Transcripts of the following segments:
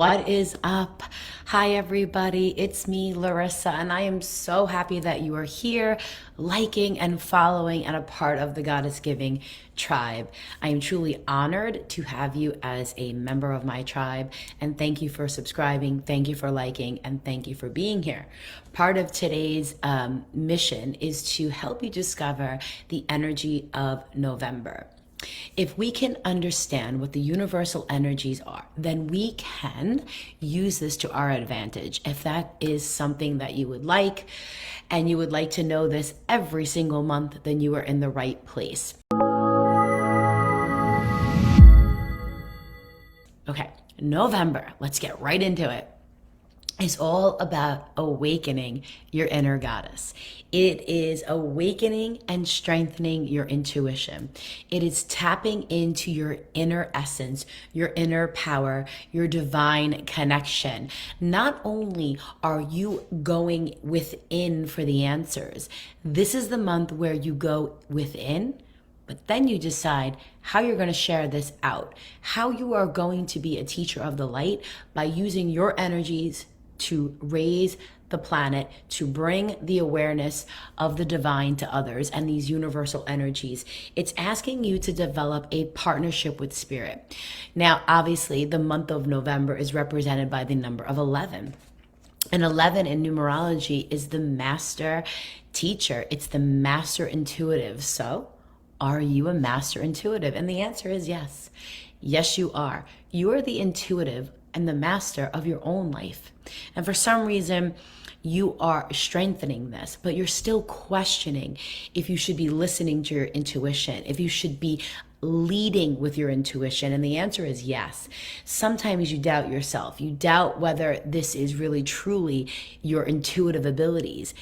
What is up? Hi, everybody. It's me, Larissa, and I am so happy that you are here, liking and following and a part of the Goddess Giving tribe. I am truly honored to have you as a member of my tribe, and thank you for subscribing, thank you for liking, and thank you for being here. Part of today's mission is to help you discover the energy of November. If we can understand what the universal energies are, then we can use this to our advantage. If that is something that you would like, and you would like to know this every single month, then you are in the right place. Okay, November, let's get right into it. Is all about awakening your inner goddess. It is awakening and strengthening your intuition. It is tapping into your inner essence, your inner power, your divine connection. Not only are you going within for the answers, this is the month where you go within, but then you decide how you're going to share this out, how you are going to be a teacher of the light by using your energies to raise the planet, to bring the awareness of the divine to others and these universal energies. It's asking you to develop a partnership with spirit. Now, obviously, the month of November is represented by the number of 11. And 11 in numerology is the master teacher. It's the master intuitive. So, are you a master intuitive? And the answer is yes. Yes, you are. You are the intuitive and the master of your own life. And for some reason, you are strengthening this, but you're still questioning if you should be listening to your intuition, if you should be leading with your intuition. And the answer is yes. Sometimes you doubt yourself. You doubt whether this is really truly your intuitive abilities.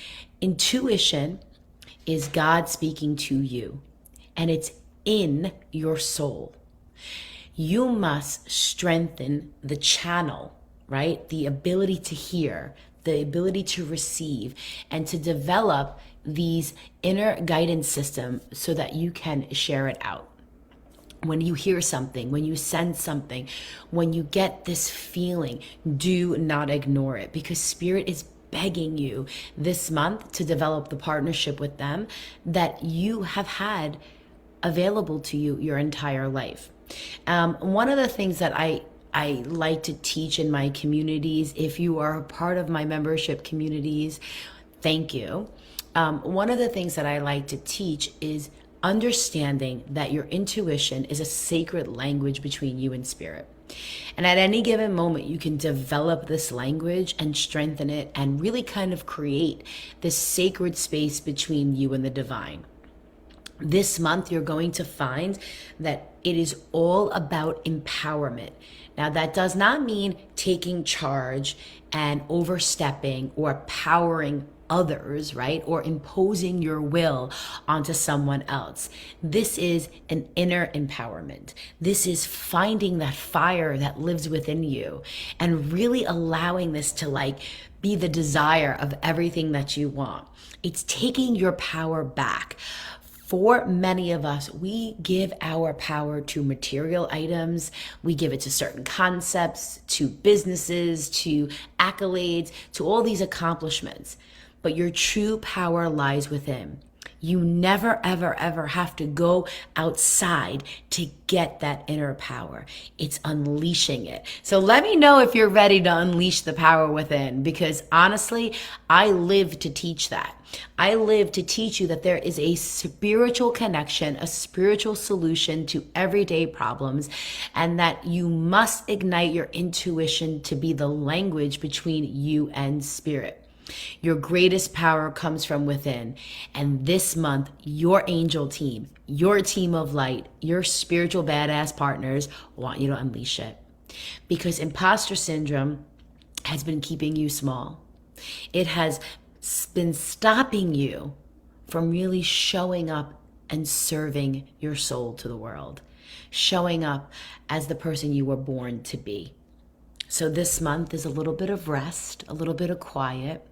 Intuition is God speaking to you, and it's in your soul. You must strengthen the channel, right? The ability to hear, the ability to receive, and to develop these inner guidance systems so that you can share it out. When you hear something, when you sense something, when you get this feeling, do not ignore it, because Spirit is begging you this month to develop the partnership with them that you have had available to you your entire life. One of the things that I like to teach in my communities, if you are a part of my membership communities, thank you. One of the things that I like to teach is understanding that your intuition is a sacred language between you and spirit. And at any given moment, you can develop this language and strengthen it and really kind of create this sacred space between you and the divine. This month, you're going to find that it is all about empowerment. Now, that does not mean taking charge and overstepping or powering others, right? Or imposing your will onto someone else. This is an inner empowerment. This is finding that fire that lives within you and really allowing this to be the desire of everything that you want. It's taking your power back. For many of us, we give our power to material items. We give it to certain concepts, to businesses, to accolades, to all these accomplishments. But your true power lies within. You never, ever, ever have to go outside to get that inner power. It's unleashing it. So let me know if you're ready to unleash the power within, because honestly, I live to teach that. I live to teach you that there is a spiritual connection, a spiritual solution to everyday problems, and that you must ignite your intuition to be the language between you and spirit. Your greatest power comes from within. And this month, your angel team, your team of light, your spiritual badass partners want you to unleash it. Because imposter syndrome has been keeping you small. It has been stopping you from really showing up and serving your soul to the world. Showing up as the person you were born to be. So this month is a little bit of rest, a little bit of quiet,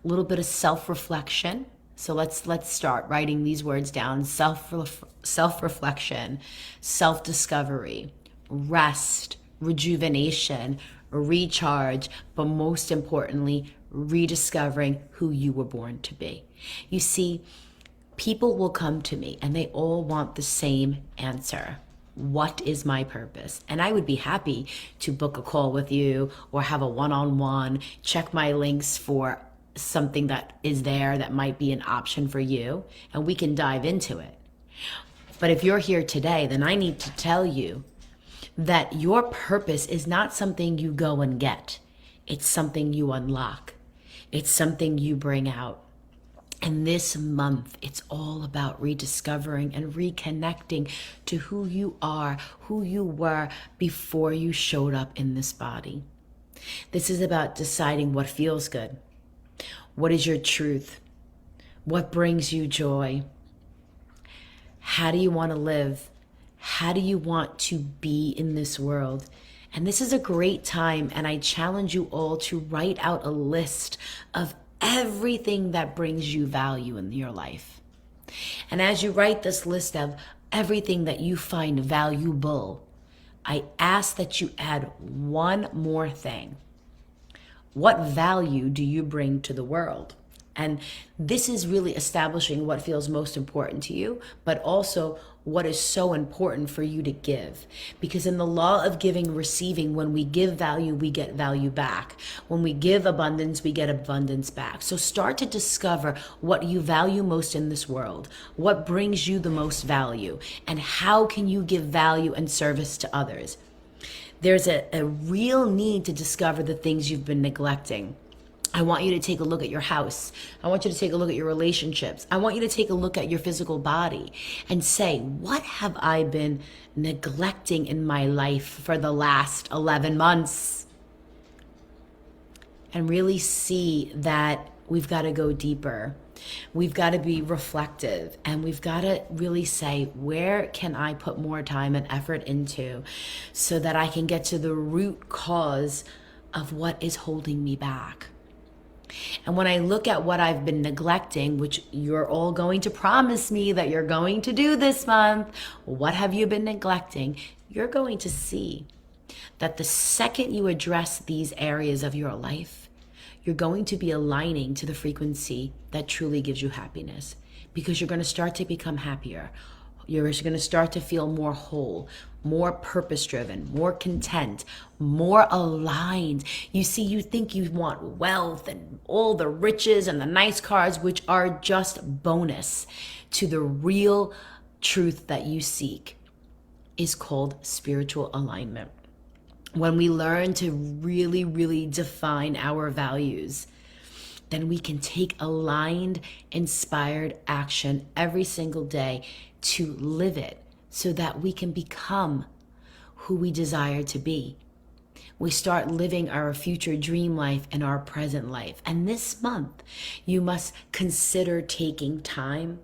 a little bit of self-reflection. So let's start writing these words down. Self-reflection, self-discovery, rest, rejuvenation, recharge, but most importantly, rediscovering who you were born to be. You see, people will come to me and they all want the same answer. What is my purpose? And I would be happy to book a call with you or have a one-on-one, check my links for something that is there that might be an option for you, and we can dive into it. But if you're here today, then I need to tell you that your purpose is not something you go and get. It's something you unlock. It's something you bring out. And this month, it's all about rediscovering and reconnecting to who you are, who you were before you showed up in this body. This is about deciding what feels good. What is your truth? What brings you joy? How do you want to live? How do you want to be in this world? And this is a great time, and I challenge you all to write out a list of everything that brings you value in your life. And as you write this list of everything that you find valuable, I ask that you add one more thing. What value do you bring to the world? And this is really establishing what feels most important to you, but also what is so important for you to give. Because in the law of giving, receiving, when we give value, we get value back. When we give abundance, we get abundance back. So start to discover what you value most in this world, what brings you the most value, and how can you give value and service to others. There's a real need to discover the things you've been neglecting. I want you to take a look at your house. I want you to take a look at your relationships. I want you to take a look at your physical body and say, what have I been neglecting in my life for the last 11 months? And really see that we've got to go deeper. We've got to be reflective, and we've got to really say, where can I put more time and effort into so that I can get to the root cause of what is holding me back? And when I look at what I've been neglecting, which you're all going to promise me that you're going to do this month, what have you been neglecting? You're going to see that the second you address these areas of your life, you're going to be aligning to the frequency that truly gives you happiness, because you're going to start to become happier. You're going to start to feel more whole, more purpose-driven, more content, more aligned. You see, you think you want wealth and all the riches and the nice cars, which are just bonus to the real truth that you seek, is called spiritual alignment. When we learn to really, really define our values, then we can take aligned, inspired action every single day to live it so that we can become who we desire to be. We start living our future dream life in our present life. And this month, you must consider taking time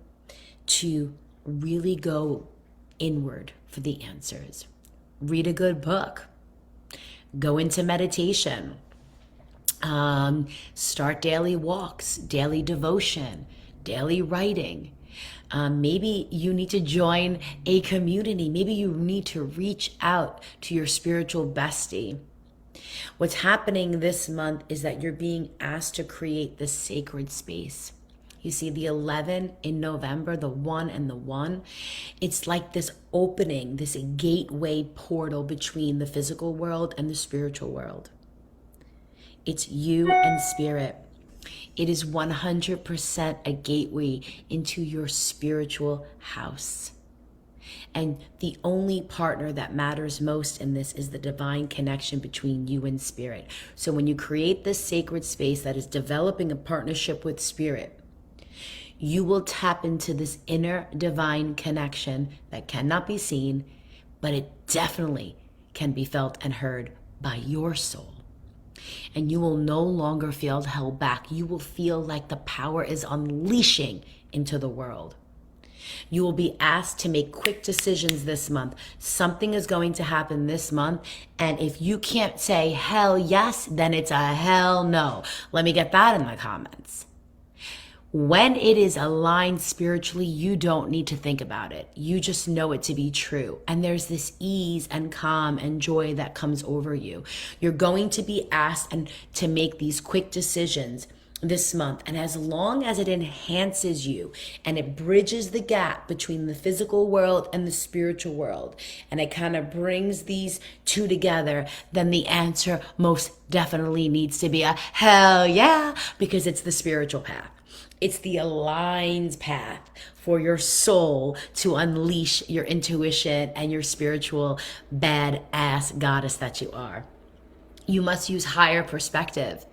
to really go inward for the answers. Read a good book. Go into meditation. Start daily walks, daily devotion, daily writing. Maybe you need to join a community. Maybe you need to reach out to your spiritual bestie. What's happening this month is that you're being asked to create this sacred space. You see, the 11 in November, the 1 and the 1, it's like this opening, this gateway portal between the physical world and the spiritual world. It's you and spirit. It is 100% a gateway into your spiritual house. And the only partner that matters most in this is the divine connection between you and spirit. So when you create this sacred space that is developing a partnership with spirit, you will tap into this inner divine connection that cannot be seen, but it definitely can be felt and heard by your soul. And you will no longer feel held back. You will feel like the power is unleashing into the world. You will be asked to make quick decisions this month. Something is going to happen this month. And if you can't say hell yes, then it's a hell no. Let me get that in the comments. When it is aligned spiritually, you don't need to think about it. You just know it to be true. And there's this ease and calm and joy that comes over you. You're going to be asked and to make these quick decisions this month. And as long as it enhances you and it bridges the gap between the physical world and the spiritual world, and it kind of brings these two together, then the answer most definitely needs to be a hell yeah, because it's the spiritual path. It's the aligned path for your soul to unleash your intuition and your spiritual badass goddess that you are. You must use higher perspective.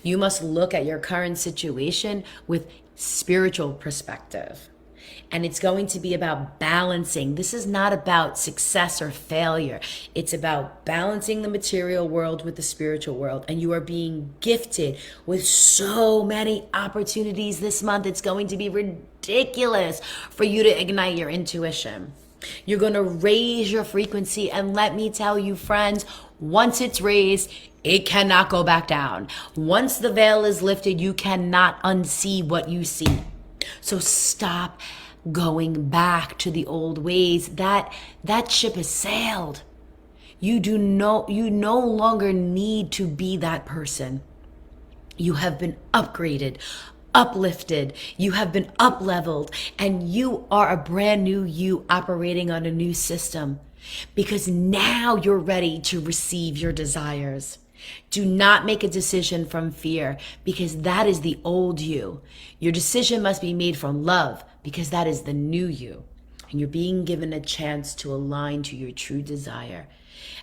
You must look at your current situation with spiritual perspective. And it's going to be about balancing. This is not about success or failure. It's about balancing the material world with the spiritual world. And you are being gifted with so many opportunities this month. It's going to be ridiculous for you to ignite your intuition. You're going to raise your frequency. And let me tell you, friends, once it's raised, it cannot go back down. Once the veil is lifted, you cannot unsee what you see. So stop going back to the old ways. That ship has sailed. You no longer need to be that person. You have been upgraded, uplifted, you have been up-leveled, and you are a brand new you operating on a new system, because now you're ready to receive your desires. Do not make a decision from fear, because that is the old you. Your decision must be made from love, because that is the new you. And you're being given a chance to align to your true desire.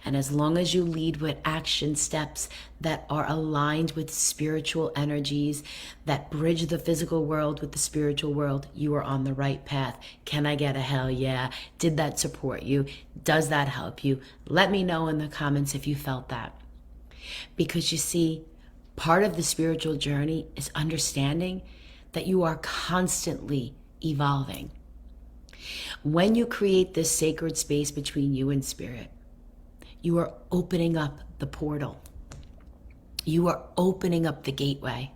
And as long as you lead with action steps that are aligned with spiritual energies, that bridge the physical world with the spiritual world, you are on the right path. Can I get a hell yeah? Did that support you? Does that help you? Let me know in the comments if you felt that. Because you see, part of the spiritual journey is understanding that you are constantly evolving. When you create this sacred space between you and spirit, you are opening up the portal. You are opening up the gateway.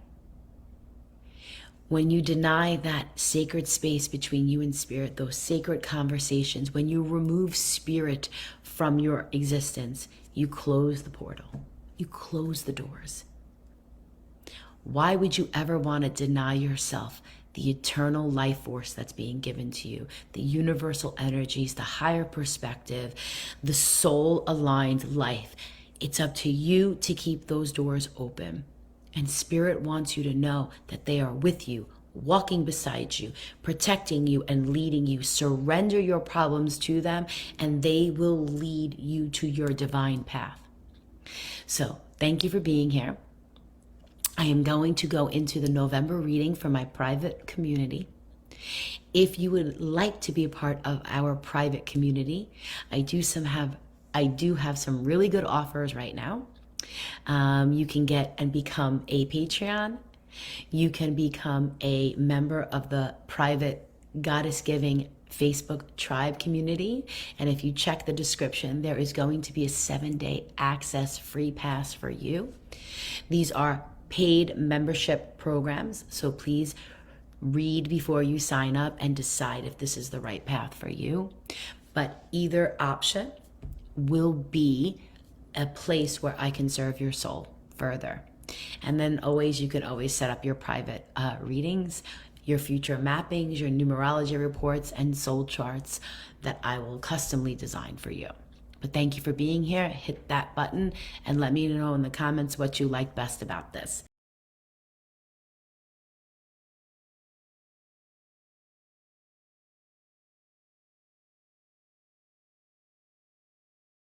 When you deny that sacred space between you and spirit, those sacred conversations, when you remove spirit from your existence, you close the portal. You close the doors. Why would you ever want to deny yourself the eternal life force that's being given to you, the universal energies, the higher perspective, the soul-aligned life? It's up to you to keep those doors open. And Spirit wants you to know that they are with you, walking beside you, protecting you and leading you. Surrender your problems to them, and they will lead you to your divine path. So thank you for being here. I am going to go into the November reading for my private community. If you would like to be a part of our private community, I do have some really good offers right now. You can get and become a Patreon. You can become a member of the private Goddess Giving Facebook tribe community. And if you check the description, there is going to be a 7-day access free pass for you. These are paid membership programs, so please read before you sign up and decide if this is the right path for you. But either option will be a place where I can serve your soul further. And then you can always set up your private readings, your future mappings, your numerology reports, and soul charts that I will customly design for you. But thank you for being here. Hit that button and let me know in the comments what you like best about this.